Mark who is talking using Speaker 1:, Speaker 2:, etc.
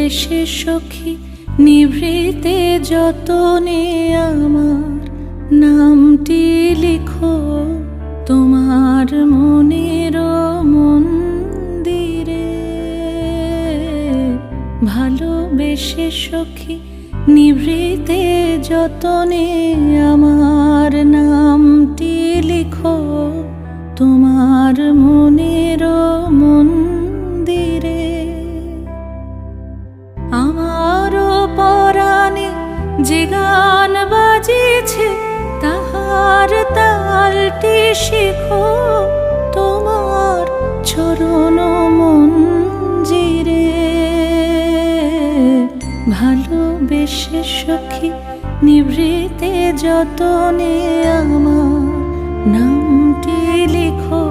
Speaker 1: বেশে সখী নিভৃতে যতনে আমার নামটি লিখো তোমার মনের মন্দিরে। ভালোবেসে সখী নিভৃতে যতনে আমার নামটি লিখো তোমার মনের মন্দিরে। আমারও পরাণে যে গান বাজিছে তাহার তালটি শিখো তোমার চরণ মঞ্জিরে। ভালোবেসে সখী নিভৃতে যতনে আমার নামটি লিখো